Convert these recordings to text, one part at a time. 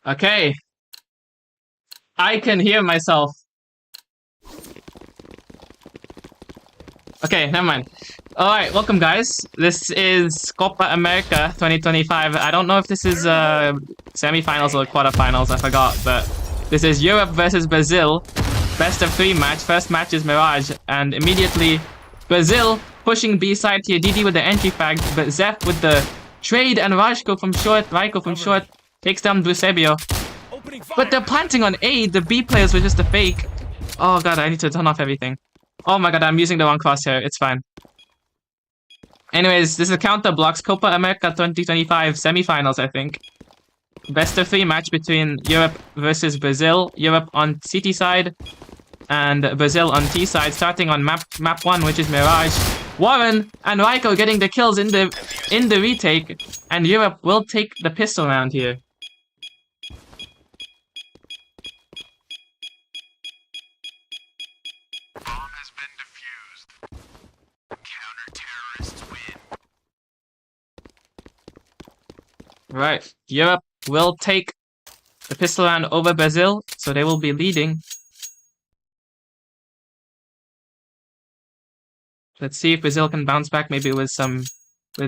Okay. I can hear myself. Okay, never mind. Alright, welcome guys. This is Copa America 2025. I don't know if this is semi-finals or quarterfinals, I forgot, but this is Europe versus Brazil. Best of 3 match. First match is Mirage, and immediately Brazil pushing B side here. DD with the entry frag, but Zeph with the trade, and Rajko from short, Raiko from short takes down Eusebio. But they're planting on A. The B players were just a fake. Oh god, I need to turn off everything. Oh my god, I'm using the wrong crosshair. It's fine. Anyways, this is Counter Blocks Copa America 2025 semifinals, I think. Best of 3 match between Europe versus Brazil. Europe on CT side and Brazil on T side, starting on map 1, which is Mirage. Warren and Raiko getting the kills in the retake, and Europe will take the pistol round here. Right. Europe will take the pistol round over Brazil, so they will be leading. Let's see if Brazil can bounce back, maybe with some,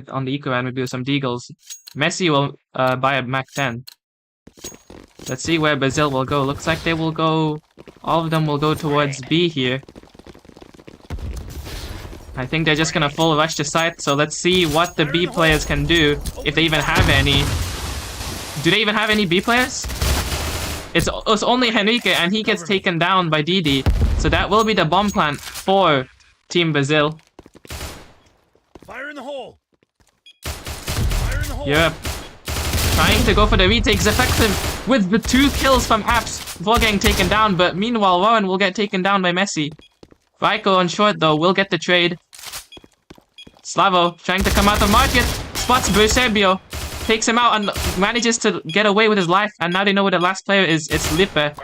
on the eco round, maybe with some deagles. Messi will buy a Mac 10. Let's see where Brazil will go. Looks like they will go, all of them will go towards B here. I think they're just gonna full rush to site, so let's see what the B players can do, if they even have any. Do they even have any B players? It's only Henrique, and he gets taken down by Didi. So that will be the bomb plant for Team Brazil. Fire in the hole. Fire in the hole. Europe trying to go for the retakes, effective with the 2 kills from Apps before getting taken down, but meanwhile Warren will get taken down by Messi. Raiko on short though will get the trade. Slavo trying to come out of market, spots Eusebio, takes him out and manages to get away with his life, and now they know where the last player is. It's Lippe.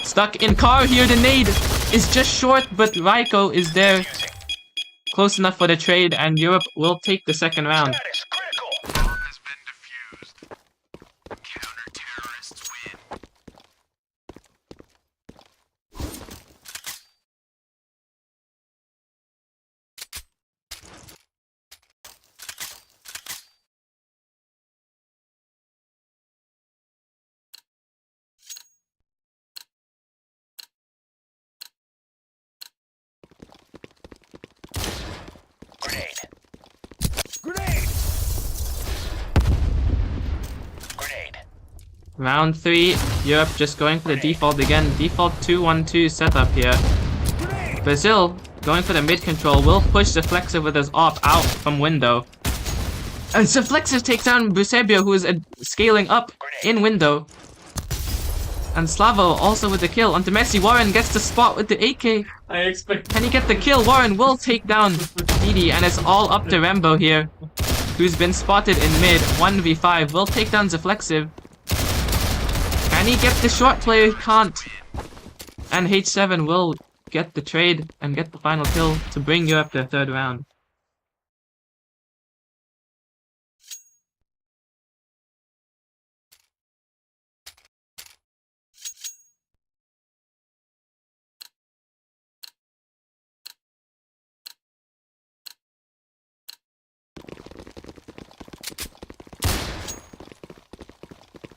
Stuck in car here, the nade is just short, but Raiko is there. Close enough for the trade, and Europe will take the second round. Round 3, Europe just going for the default again. Default 2-1-2 setup here. Brazil going for the mid control will push Zeflexive with his op out from window. And Zeflexive takes down Eusebio, who is scaling up in window. And Slavo also with the kill onto Messi. Warren gets the spot with the AK. Can he get the kill? Warren will take down Didi, and it's all up to Rembo here, who's been spotted in mid. 1v5 will take down Zeflexive. Can he get the short player? He can't. And H7 will get the trade and get the final kill to bring Europe to the third round.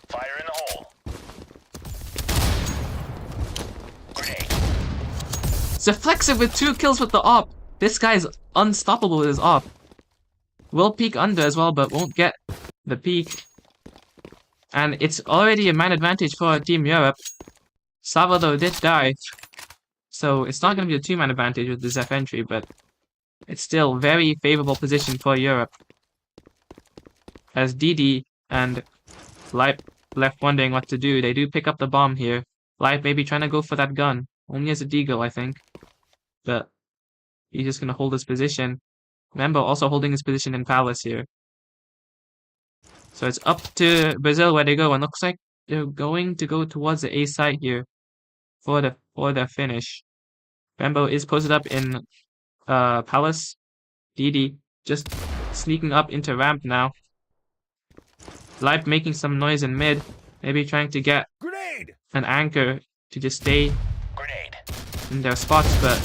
Fire in the hole. Zeflexive with 2 kills with the op. This guy's unstoppable with his op. Will peek under as well, but won't get the peek. And it's already a man advantage for Team Europe. Slavo though did die, so it's not going to be a 2-man advantage with the Zef entry, but it's still very favorable position for Europe. As Didi and Lipe left wondering what to do, they do pick up the bomb here. Lipe maybe trying to go for that gun. Only as a deagle, I think. But he's just going to hold his position. Remember, also holding his position in Palace here. So it's up to Brazil where they go, and looks like they're going to go towards the A site here for the finish. Rembo is posted up in Palace. Didi just sneaking up into ramp now. Lipe making some noise in mid, maybe trying to get an anchor to just stay in their spots, but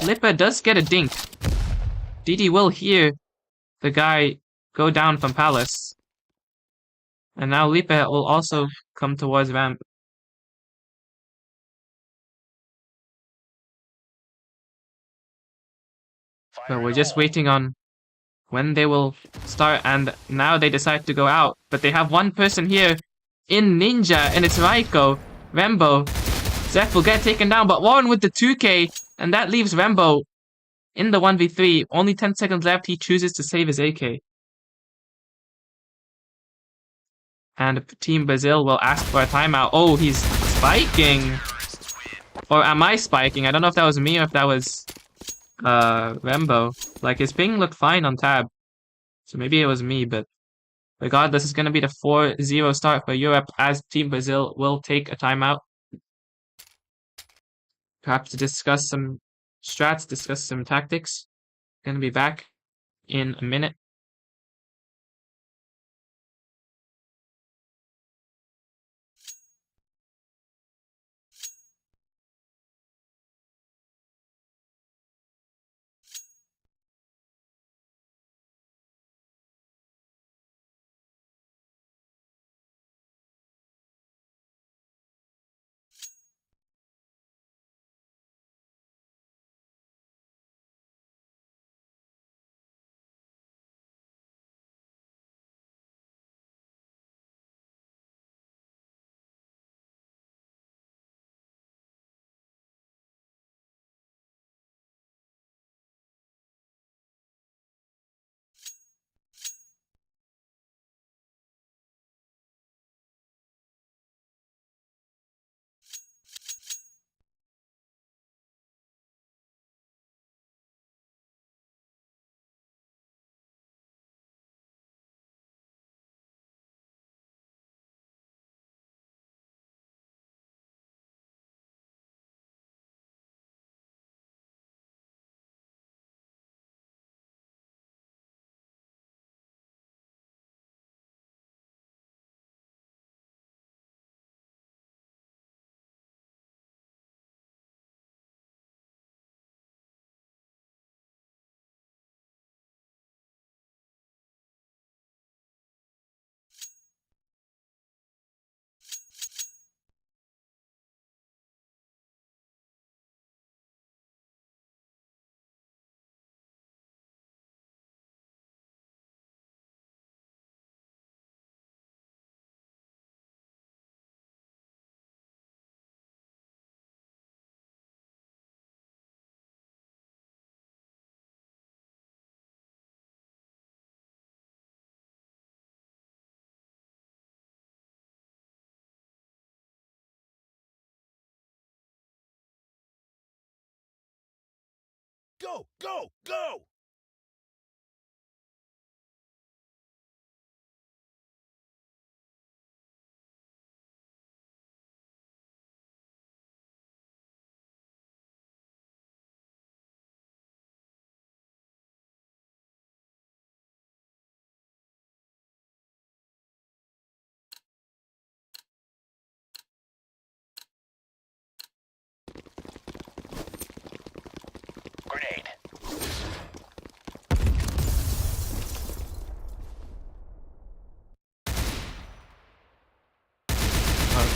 Lippe does get a dink. Didi will hear the guy go down from Palace. And now Lippe will also come towards ramp. So we're just waiting on when they will start, and now they decide to go out. But they have one person here in Ninja, and it's Raiko. Rembo. Zef will get taken down, but Warren with the 2k, and that leaves Rembo in the 1v3. Only 10 seconds left. He chooses to save his AK. And Team Brazil will ask for a timeout. Oh, he's spiking. Or am I spiking? I don't know if that was me or if that was Rembo. Like, his ping looked fine on tab. So maybe it was me, but regardless, it's going to be the 4-0 start for Europe as Team Brazil will take a timeout. Perhaps to discuss some strats, discuss some tactics. Going to be back in a minute. Go! Go! Go! Grenade.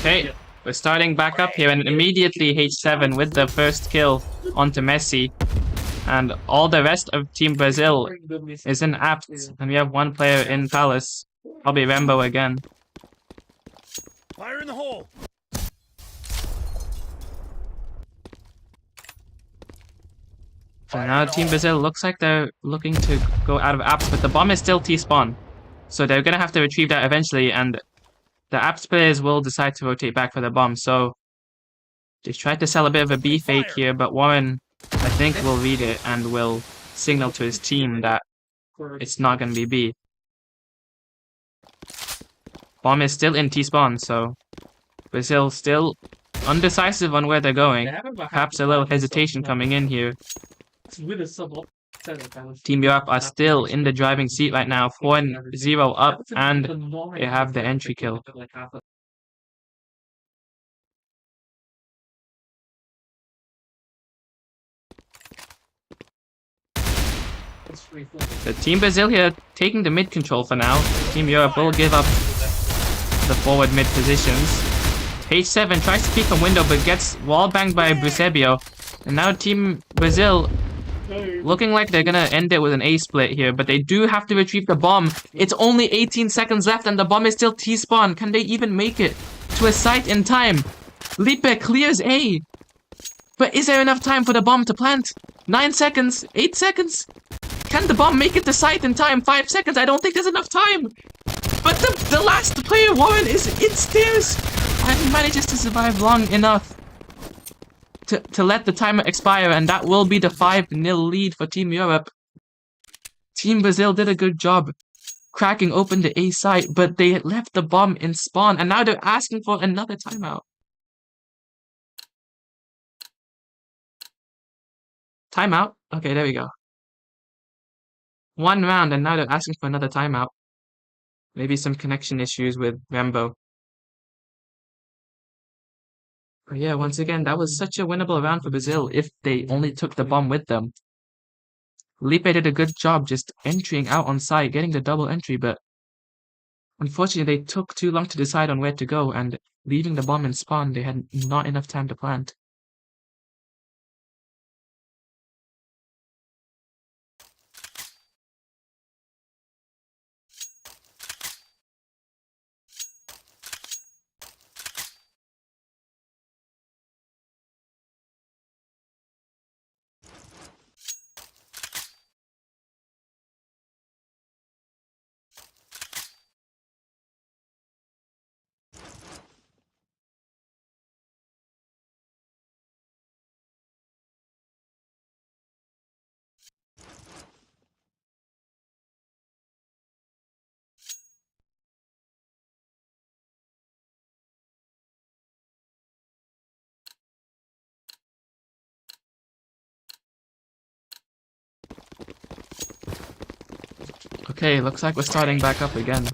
Okay, we're starting back up here, and immediately H7 with the first kill onto Messi. And all the rest of Team Brazil is in Apt, and we have one player in Palace. Probably Rambo again. Fire in the hole! So now Team Brazil looks like they're looking to go out of Apt, but the bomb is still T-spawn. So they're going to have to retrieve that eventually, and the Apt players will decide to rotate back for the bomb. So they tried to sell a bit of a B fake here, but Warren, I think, will read it and will signal to his team that it's not going to be B. Bomb is still in T-spawn, so Brazil still undecisive on where they're going. Perhaps a little hesitation coming in here. Team Europe are still in the driving seat right now, 4-0 up, and they have the entry kill. The Team Brazil here taking the mid control for now. Team Europe will give up the forward mid positions. H7 tries to peek from window but gets wall banged by Eusebio. And now Team Brazil looking like they're gonna end it with an A split here, but they do have to retrieve the bomb. It's only 18 seconds left and the bomb is still T-spawn. Can they even make it to a site in time? Lipe clears A. But is there enough time for the bomb to plant? 9 seconds? 8 seconds? Can the bomb make it to site in time? 5 seconds? I don't think there's enough time. But the last player, Warren, is in stairs. And he manages to survive long enough to let the timer expire, and that will be the 5-0 lead for Team Europe. Team Brazil did a good job cracking open the A site, but they left the bomb in spawn, and now they're asking for another timeout. Timeout? Okay, there we go. 1 round, and now they're asking for another timeout. Maybe some connection issues with Rambo. But yeah, once again, that was such a winnable round for Brazil if they only took the bomb with them. Lipe did a good job just entering out on site, getting the double entry, but unfortunately they took too long to decide on where to go, and leaving the bomb in spawn, they had not enough time to plant. Okay, looks like we're starting back up again.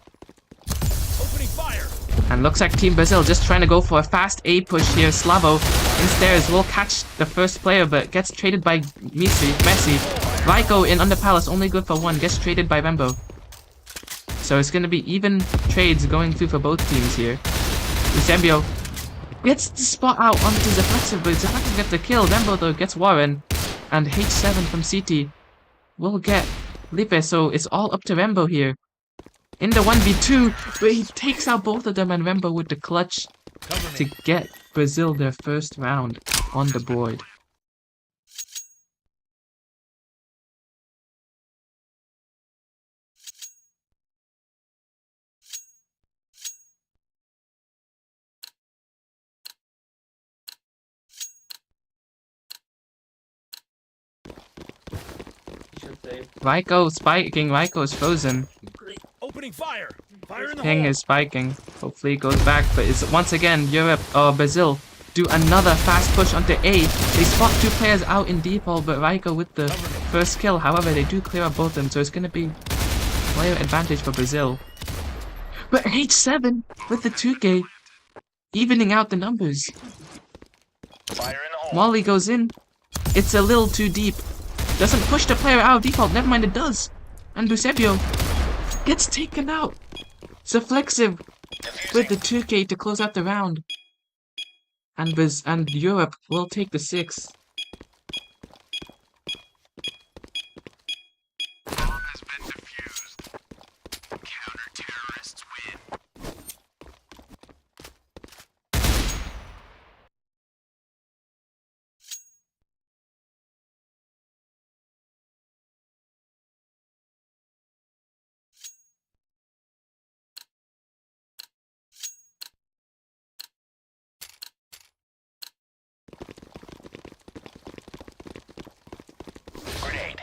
Opening fire! And looks like Team Brazil just trying to go for a fast A push here. Slavo in stairs will catch the first player, but gets traded by Messi. Raiko in Under Palace, only good for 1, gets traded by Rambo. So it's going to be even trades going through for both teams here. Eusebio gets the spot out onto Zeflexiv, but Zeflexiv gets the kill. Rambo though gets Warren, and H7 from CT will get Lipe, so it's all up to Rambo here. In the 1v2, but he takes out both of them, and Rambo with the clutch to get Brazil their first round on the board. Raiko spiking. Raiko is frozen. Opening fire. Fire in the Ping hole. is spiking. Hopefully it goes back, but it's once again Europe or Brazil do another fast push onto A. They spot two players out in default, but Raiko with the first kill. However, they do clear up both of them, so it's going to be player advantage for Brazil. But H7 with the 2K, evening out the numbers. Fire in the hole. Molly goes in. It's a little too deep. Doesn't push the player out of default. Never mind, it does. And Eusebio gets taken out. Zeflexiv with the 2K to close out the round. And Europe will take the 6. Grenade.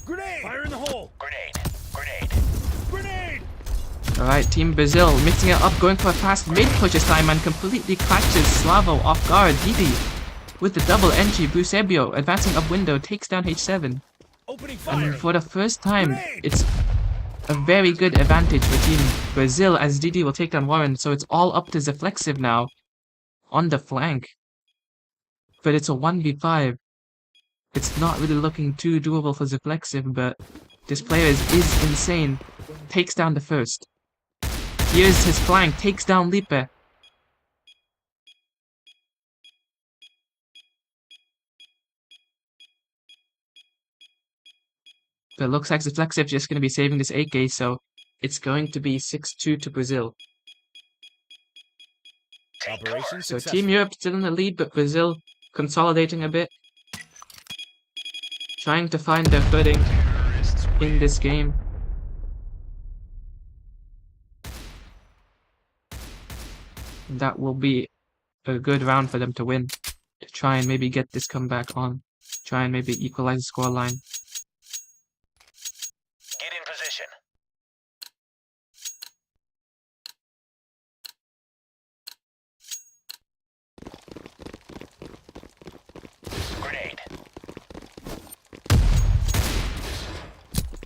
Grenade. Fire in the hole. Grenade. Grenade. Grenade. Alright, Team Brazil mixing it up, going for a fast mid-push this time and completely catches Slavo off guard. Didi with the double entry. Eusebio advancing up window takes down H7. Opening fire. And for the first time, it's a very good advantage for Team Brazil as Didi will take down Warren, so it's all up to Zeflexiv now on the flank. But it's a 1v5. It's not really looking too doable for Zeflexiv, but this player is insane. Takes down the first. Here's his flank, takes down Lipe. But it looks like Zeflexiv just going to be saving this 8K, so it's going to be 6-2 to Brazil. Operation So successful. Team Europe still in the lead, but Brazil consolidating a bit. Trying to find their footing in this game. And that will be a good round for them to win. To try and maybe get this comeback on. Try and maybe equalize the scoreline. Get in position. Grenade.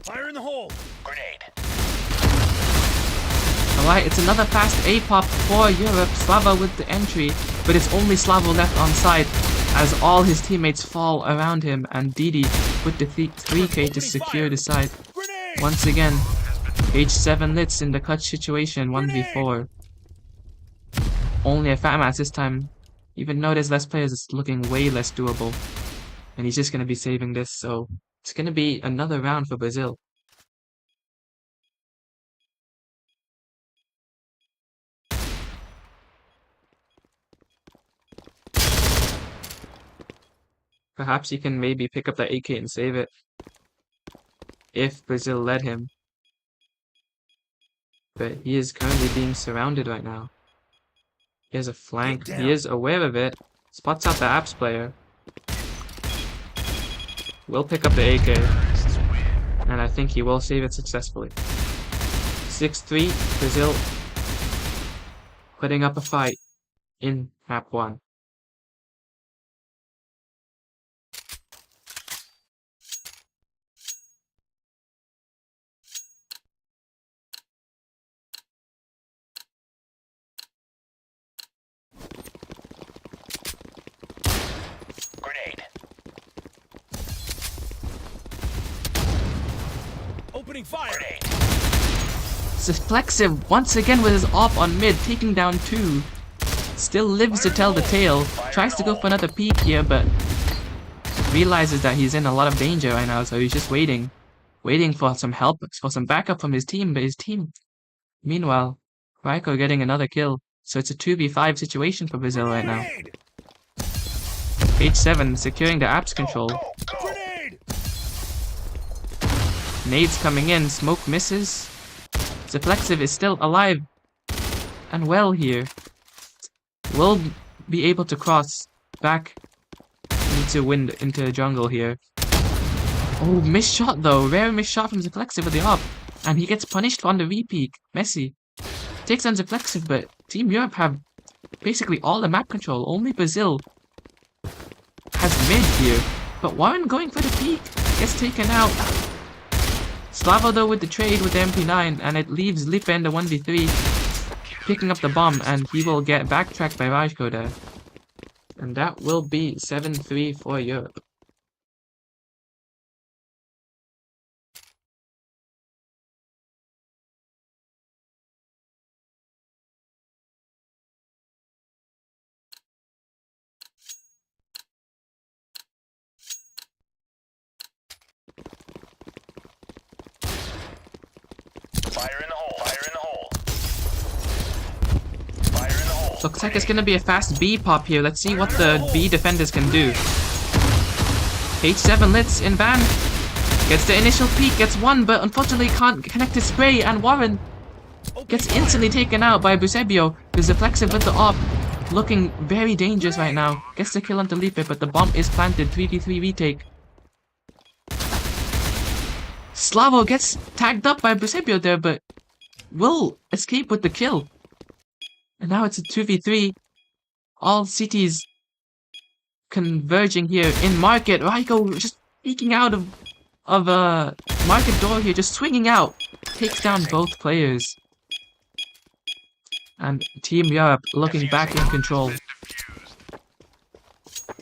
Fire in the hole. Grenade. Alright, it's another fast A-pop for Europe. Slava with the entry, but it's only Slavo left on site as all his teammates fall around him, and Didi with the 3K to secure the site. Grenade. Once again, H7 Litz in the clutch situation, 1v4. Only a fat mass this time. Even though there's less players, it's looking way less doable. And he's just going to be saving this, so it's going to be another round for Brazil. Perhaps he can maybe pick up that AK and save it. If Brazil let him. But he is currently being surrounded right now. He has a flank. He is aware of it. Spots out the apps player. Will pick up the AK. And I think he will save it successfully. 6-3, Brazil putting up a fight in map 1. Grenade. Opening fire. Grenade. Zeflexiv once again with his op on mid, taking down 2. Still lives to tell the tale. Tries to go for another peek here, but realizes that he's in a lot of danger right now, so he's just waiting. Waiting for some help, for some backup from his team, but his team... Meanwhile, Raiko getting another kill, so it's a 2v5 situation for Brazil right now. H7 securing the apps control. Grenade. Nades coming in, smoke misses. Zeflexiv is still alive and well here. Will be able to cross back into into jungle here. Oh, missed shot though. Rare missed shot from Zeflexiv with the op. And he gets punished on the V-peak. Messi takes down Zeflexiv, but Team Europe have basically all the map control. Only Brazil has mid here. But Warren going for the peak gets taken out. Slavo though with the trade with the MP9, and it leaves Lippe in the 1v3 picking up the bomb, and he will get backtracked by Rajko there. And that will be 7-3 for Europe. Fire in the hole. Fire in the hole. Fire in the hole. Looks like it's gonna be a fast B pop here. Let's see what the B defenders can do. H7 Litz in van. Gets the initial peek, gets one, but unfortunately can't connect his spray, and Warren gets instantly taken out by Eusebio, who's Zeflexiv with the op. Looking very dangerous right now. Gets the kill onto Lippe, but the bomb is planted. 3v3 retake. Slavo gets tagged up by Eusebio there, but will escape with the kill. And now it's a 2v3. All cities converging here in market. Rajko just peeking out of market door here, just swinging out. Takes down both players. And Team Europe looking back in control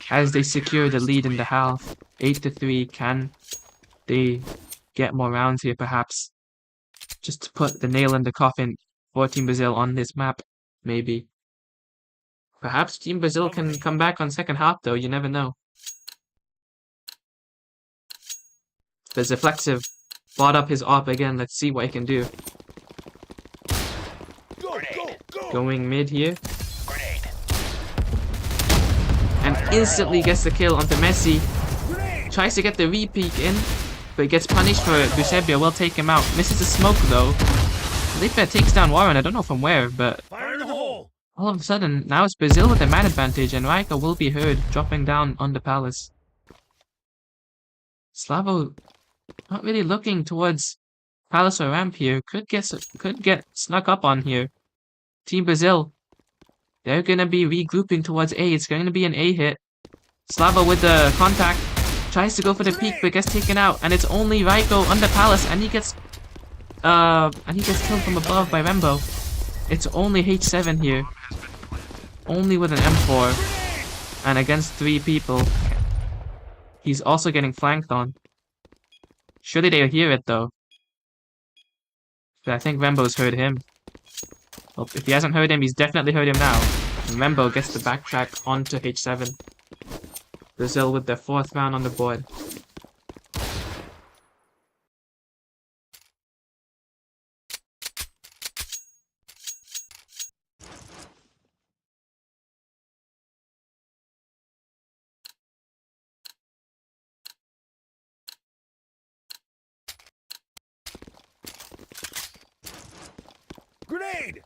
as they secure the lead in the half. 8-3. Can they get more rounds here perhaps? Just to put the nail in the coffin for Team Brazil on this map, maybe. Perhaps Team Brazil can come back on second half though, you never know. But Zeflexiv bought up his op again, let's see what he can do. Going mid here. And instantly gets the kill onto Messi. Tries to get the re-peek in, but gets punished for it. Eusebio will take him out. Misses the smoke though. Lippe takes down Warren, I don't know from where, but all of a sudden, now it's Brazil with the man advantage, and Rajko will be heard dropping down on the palace. Slavo not really looking towards palace or ramp here. Could get snuck up on here. Team Brazil, they're gonna be regrouping towards A. It's going to be an A hit. Slavo with the contact tries to go for the peek, but gets taken out, and it's only Rajko on the palace, and he gets killed from above by Rembo. It's only H7 here, only with an M4, and against 3 people. He's also getting flanked on. Surely they'll hear it though. But I think Rembo's heard him. Well, if he hasn't heard him, he's definitely heard him now. And Rembo gets the backtrack onto H7. Brazil with their 4th round on the board. Grenade!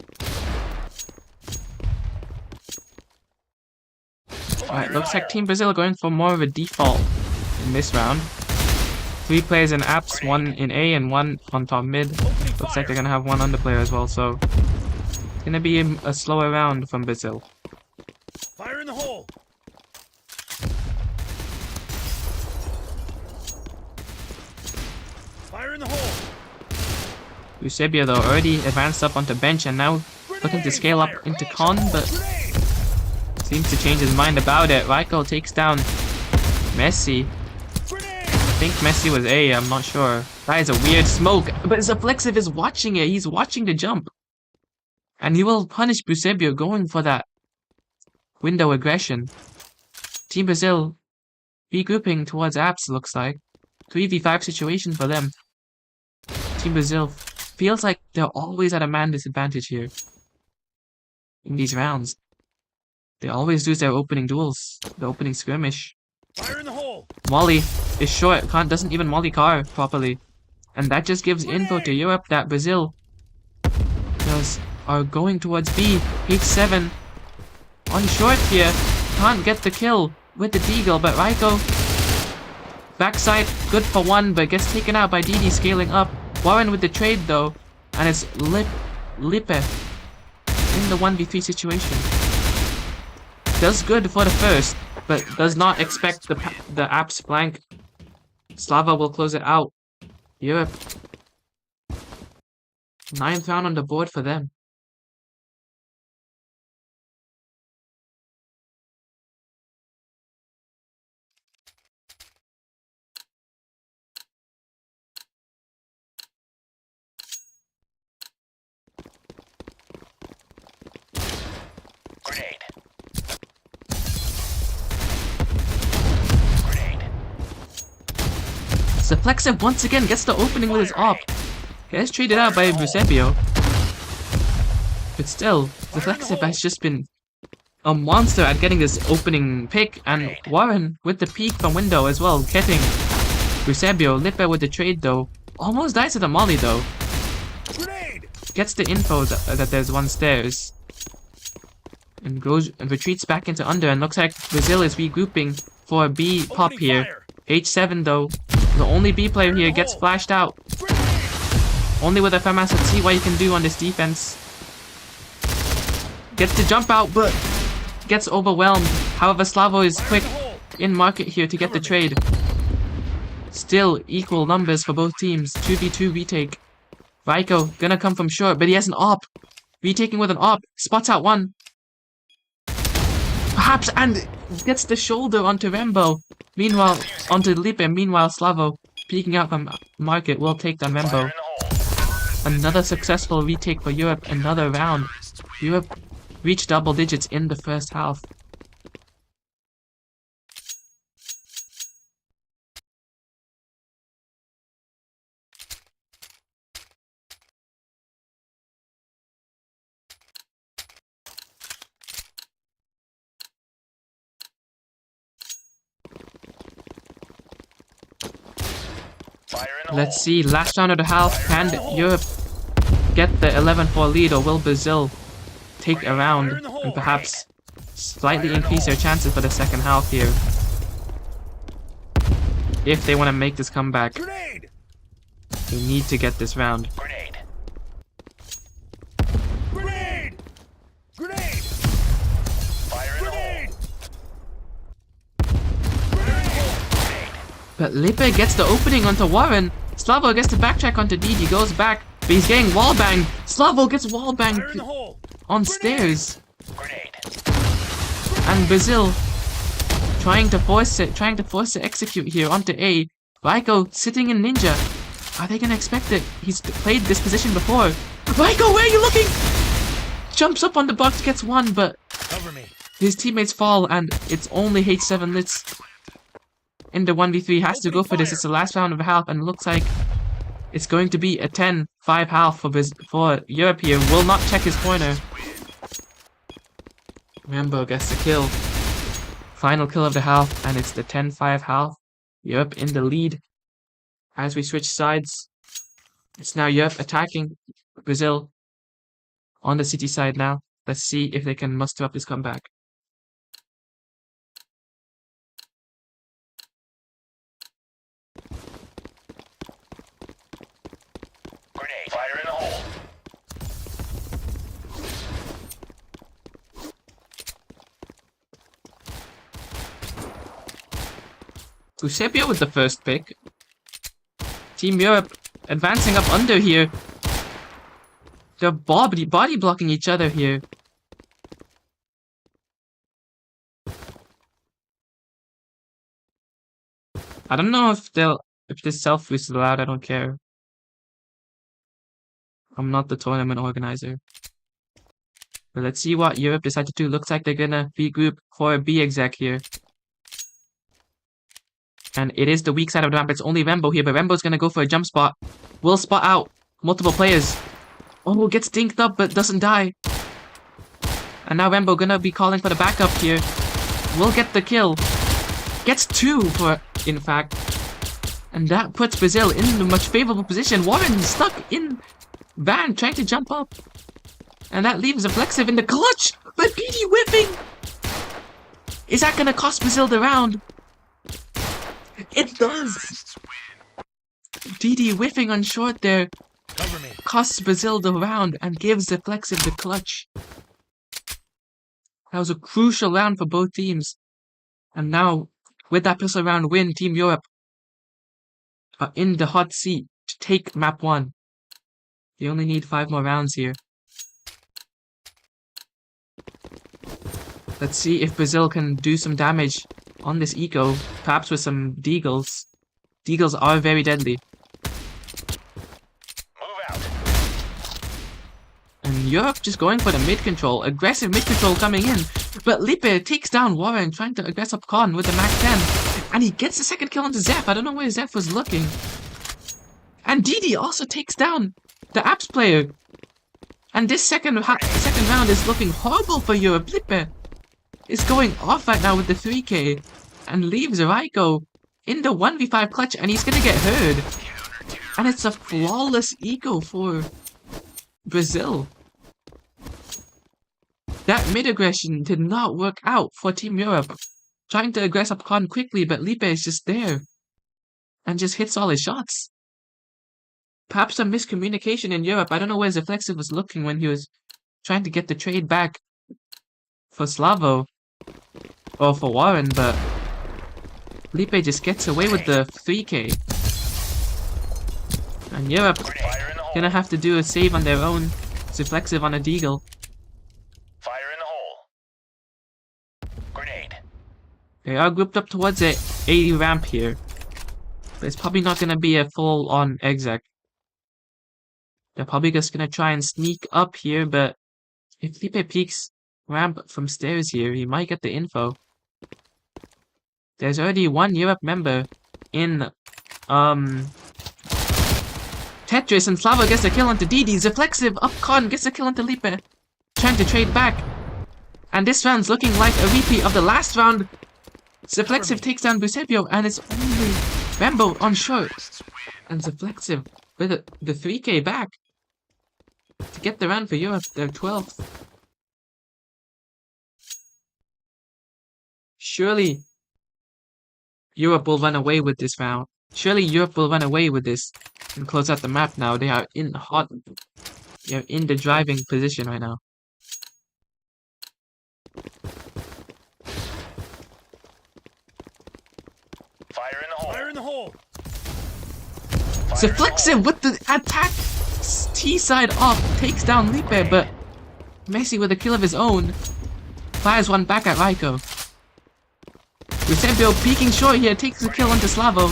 Alright, looks like Team Brazil are going for more of a default in this round. 3 players in apps, 1 in A and 1 on top mid. Looks like they're gonna have 1 underplayer as well, so it's gonna be a slower round from Brazil. Fire in the hole! Fire in the hole! Eusebio though already advanced up onto bench and now looking to scale up into con, but seems to change his mind about it. Rajko takes down Messi. I think Messi was A, I'm not sure. That is a weird smoke, but Zeflexiv is watching it. He's watching the jump. And he will punish Eusebio going for that window aggression. Team Brazil regrouping towards apps, looks like. 3v5 situation for them. Team Brazil feels like they're always at a man disadvantage here in these rounds. They always lose their opening duels, the opening skirmish. Fire in the hole! Molly is short, doesn't even molly car properly. And that just gives info to Europe that Brazil are going towards B. H7 on short here, can't get the kill. with the deagle, but Raiko backside, good for one, but gets taken out by DD scaling up. Warren with the trade though, and it's Lippe in the 1v3 situation. Does good for the first, but does not expect the apps flank. Slava will close it out. Europe. 9th round on the board for them. Grenade. Zeflexiv once again gets the opening with his op. Gets traded out by Eusebio. But still, Zeflexiv has just been a monster at getting this opening pick, and Warren with the peek from window as well, getting Eusebio. Lippe with the trade though. Almost dies to the molly though. Gets the info that there's one stairs. And goes and retreats back into under, and looks like Brazil is regrouping for a B pop here. H7 though. The only B player here gets flashed out. Only with a FAMAS. Let's see what you can do on this defense. Gets to jump out, but gets overwhelmed. However, Slavo is quick in market here to get the trade. Still equal numbers for both teams. 2v2 retake. Raiko gonna come from short, but he has an op. Retaking with an op. Spots out one. Perhaps, and gets the shoulder onto Rembo. Meanwhile, onto Lippe. Meanwhile, Slavo peeking out from market will take down Rembo. Another successful retake for Europe. Another round. Europe reached double digits in the first half. Let's see, last round of the half, can Europe get the 11-4 lead, or will Brazil take a round and perhaps slightly increase their chances for the second half here? If they want to make this comeback, they need to get this round. But Lippe gets the opening onto Warren. Slavo gets to backtrack onto DD, goes back, but he's getting wallbanged. Slavo gets wallbanged on stairs. And Brazil trying to force it to execute here onto A. Raiko sitting in ninja. Are they gonna expect it? He's played this position before. Raiko, where are you looking? Jumps up on the box, gets one, but his teammates fall, and it's only H7 Litz in the 1v3 has to go for this. It's the last round of a half, and it looks like it's going to be a 10-5 half for Europe here. Will not check his corner. Rambo gets the kill. Final kill of the half, and it's the 10-5 half. Europe in the lead. As we switch sides, it's now Europe attacking Brazil on the city side now. Let's see if they can muster up this comeback. Fire in the hole. Eusebio with the first pick. Team Europe advancing up under here. They're body blocking each other here. I don't know if this self-boost is allowed. I don't care. I'm not the tournament organizer. But let's see what Europe decided to do. Looks like they're gonna regroup for a B exec here. And it is the weak side of the map. It's only Rembo here, but Rembo's gonna go for a jump spot. Will spot out multiple players. Oh, gets dinked up but doesn't die. And now Rembo gonna be calling for the backup here. Will get the kill. Gets two in fact. And that puts Brazil in a much favorable position. Warren stuck in Van trying to jump up. And that leaves Reflexive in the clutch. But BD whipping. Is that gonna cost Brazil the round? It does! DD whiffing on short there Cover me. costs Brazil the round and gives Deflexive the clutch. That was a crucial round for both teams. And now, with that pistol round win, Team Europe are in the hot seat to take map 1. You only need 5 more rounds here. Let's see if Brazil can do some damage on this eco, perhaps with some deagles. Deagles are very deadly. Move out. And Europe just going for the mid control, aggressive mid control coming in. But Lippe takes down Warren, trying to aggress up Khan with the Mac 10. And he gets the second kill onto Zeph. I don't know where Zeph was looking. And DD also takes down the Apps player. And this second round is looking horrible for Europe. Lippe is going off right now with the 3k. And leaves Raiko in the 1v5 clutch. And he's gonna get heard. And it's a flawless eco for Brazil. That mid-aggression did not work out for Team Europe. Trying to aggress up Khan quickly, but Lippe is just there. And just hits all his shots. Perhaps some miscommunication in Europe. I don't know where Zeflexiv was looking when he was trying to get the trade back for Slavo. Or for Warren, but Lippe just gets away with the 3k. And Europe gonna have to do a save on their own. Zeflexiv on a deagle. Fire in the hole. Grenade. They are grouped up towards a 80 ramp here. But it's probably not gonna be a full-on exec. They're probably just gonna try and sneak up here, but if Lippe peeks ramp from stairs here, he might get the info. There's already one Europe member in Tetris, and Slava gets a kill onto DD. Zeflexiv up Khan gets a kill onto Lippe, trying to trade back. And this round's looking like a repeat of the last round. Zeflexiv takes down Busebio, and it's only Rambo on short. And Zeflexiv with the 3k back to get the round for Europe. They're 12th. Surely Europe will run away with this round. Surely Europe will run away with this and close out the map now. They are in hot. They are in the driving position right now. Fire in the hole. Fire in the hole. Zeflexiv with the attack T side off takes down Lippe, but Messi with a kill of his own fires one back at Raiko. Eusebio peeking short here, takes a kill onto Slavo.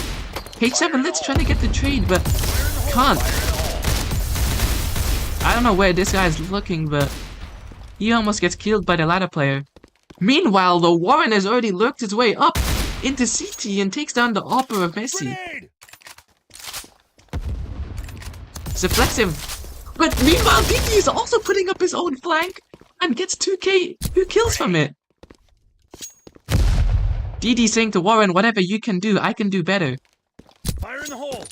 H7 Lit's trying to get the trade, but can't. I don't know where this guy's looking, but he almost gets killed by the ladder player. Meanwhile, though, Warren has already lurked his way up into CT and takes down the Opera of Messi. Zeflexiv. But meanwhile, DD is also putting up his own flank and gets 2 kills from it. DD saying to Warren, whatever you can do, I can do better. Fire in the hole.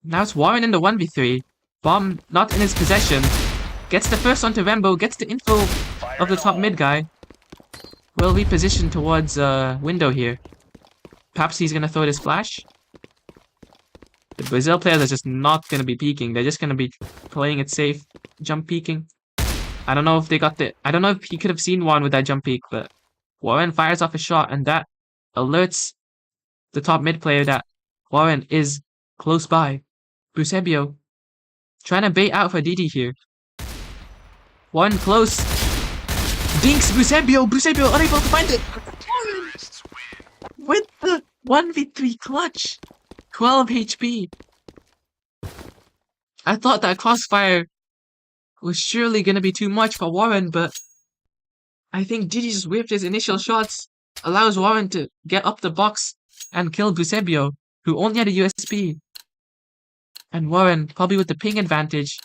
Now it's Warren in the 1v3. Bomb not in his possession. Gets the first onto Rambo, gets the info of the top mid guy. Will reposition towards window here. Perhaps he's gonna throw this flash. The Brazil players are just not gonna be peeking. They're just gonna be playing it safe. Jump peeking. I don't know if they got the... I don't know if he could have seen Warren with that jump peek, but Warren fires off a shot, and that alerts the top mid player that Warren is close by. Busebio trying to bait out for DD here. Warren close. Dinks Busebio. Busebio unable to find it. Warren with the 1v3 clutch. 12 HP. I thought that crossfire was surely gonna be too much for Warren, but I think DD just whipped his initial shots, allows Warren to get up the box and kill Busebio, who only had a USP. And Warren, probably with the ping advantage,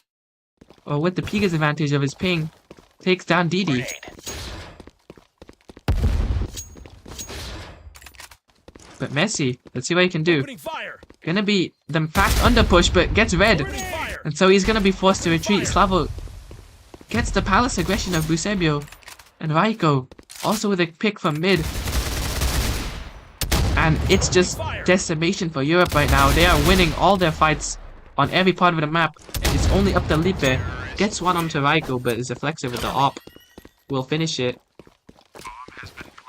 or with the Piga's advantage of his ping, takes down DD. But Messi, let's see what he can do. Gonna be the fast under push, but gets red. And so he's gonna be forced to retreat. Slavo Gets the palace aggression of Eusebio. And Raiko, also with a pick from mid. And it's just decimation for Europe right now. They are winning all their fights on every part of the map. It's only up to Lipe. Gets one onto Raiko, but is deflected with the op. Will finish it.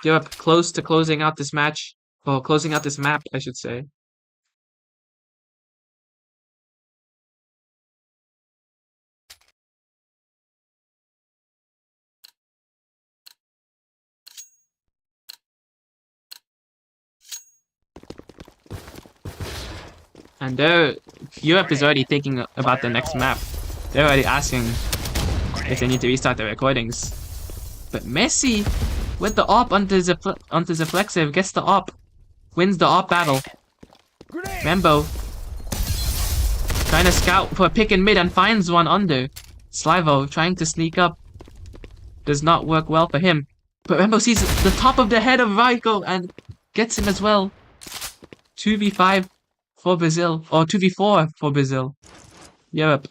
Europe close to closing out this match. Well, closing out this map, I should say. And Europe is already thinking about the next map. They're already asking if they need to restart the recordings. But Messi, with the op onto Zeflexive, gets the op, wins the op battle. Rambo, trying to scout for a pick in mid and finds one under. Slivo, trying to sneak up. Does not work well for him. But Rambo sees the top of the head of Raiko and gets him as well. 2v5 for Brazil, or 2v4 for Brazil. Europe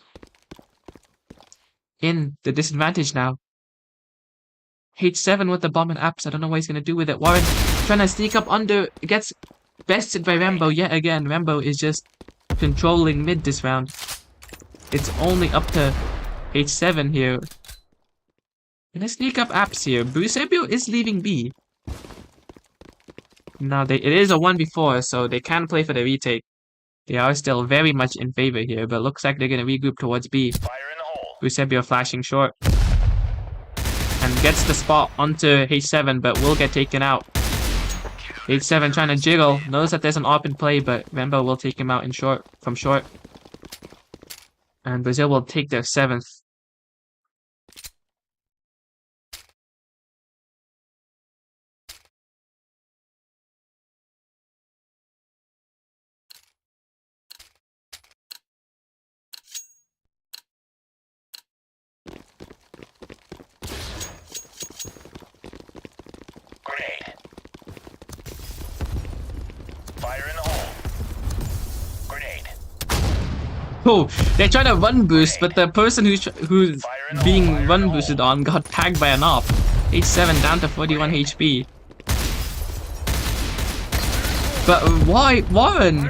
in the disadvantage now. H7 with the bomb and apps. I don't know what he's gonna do with it. Warren trying to sneak up under. Gets bested by Rambo yet again. Rambo is just controlling mid this round. It's only up to H7 here. Gonna sneak up apps here. Eusebio is leaving B. Now it is a 1v4, so they can play for the retake. They are still very much in favor here, but looks like they're gonna regroup towards B. Eusebio flashing short. And gets the spot onto H7, but will get taken out. H7 trying to jiggle. Knows that there's an AWP in play, but Rambo will take him out in short from short. And Brazil will take their 7th. Fire in the hole. Grenade. Oh, they're trying to run boost, but the person who's being run boosted on got tagged by an AWP. H7 down to 41 HP. But why Warren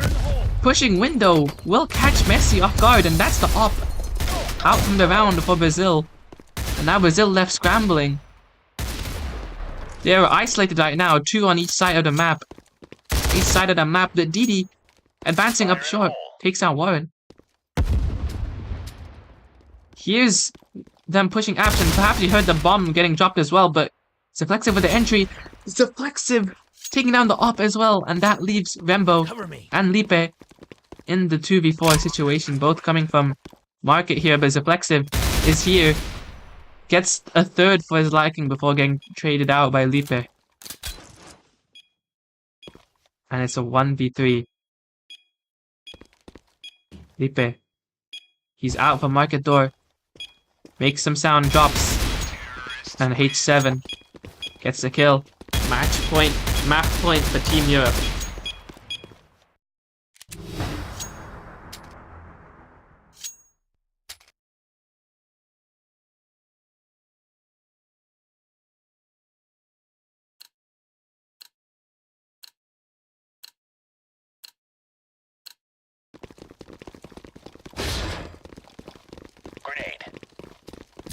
pushing window will catch Messi off guard, and that's the AWP out from the round for Brazil. And now Brazil left scrambling. They're isolated right now, 2 on each side of the map. Each side of the map, the Didi advancing up short takes out Warren. Here's them pushing apps, and perhaps you heard the bomb getting dropped as well, but Zeflexive with the entry. Zeflexive taking down the op as well, and that leaves Rambo and Lipe in the 2v4 situation, both coming from market here, but Zeflexive is here. Gets a third for his liking before getting traded out by Lipe. And it's a 1v3. Lipe. He's out for market door. Makes some sound, drops. And H7 gets the kill. Match point, map point for Team Europe. Grenade.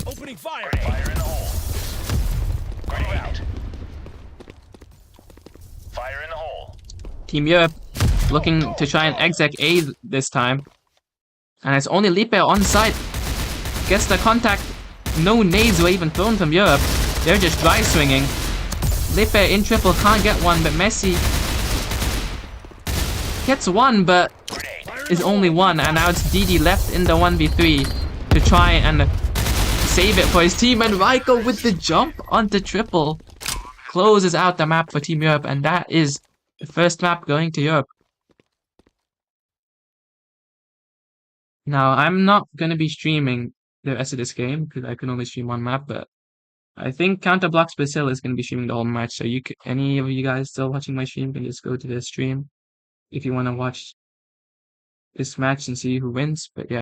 Opening fire. Fire in the hole. Grenade out. Fire in the hole. Team Europe looking to try and exec A this time. And it's only Lipe on site. Gets the contact. No nades were even thrown from Europe. They're just dry swinging. Lipe in triple can't get one, but Messi gets one, but is only one. And now it's Didi left in the 1v3 to try and save it for his team. And Raiko with the jump onto triple closes out the map for Team Europe, and that is the first map going to Europe. Now, I'm not going to be streaming the rest of this game because I can only stream one map, but I think Counterblocks Brazil is going to be streaming the whole match. So any of you guys still watching my stream can just go to the stream if you want to watch this match and see who wins. But yeah.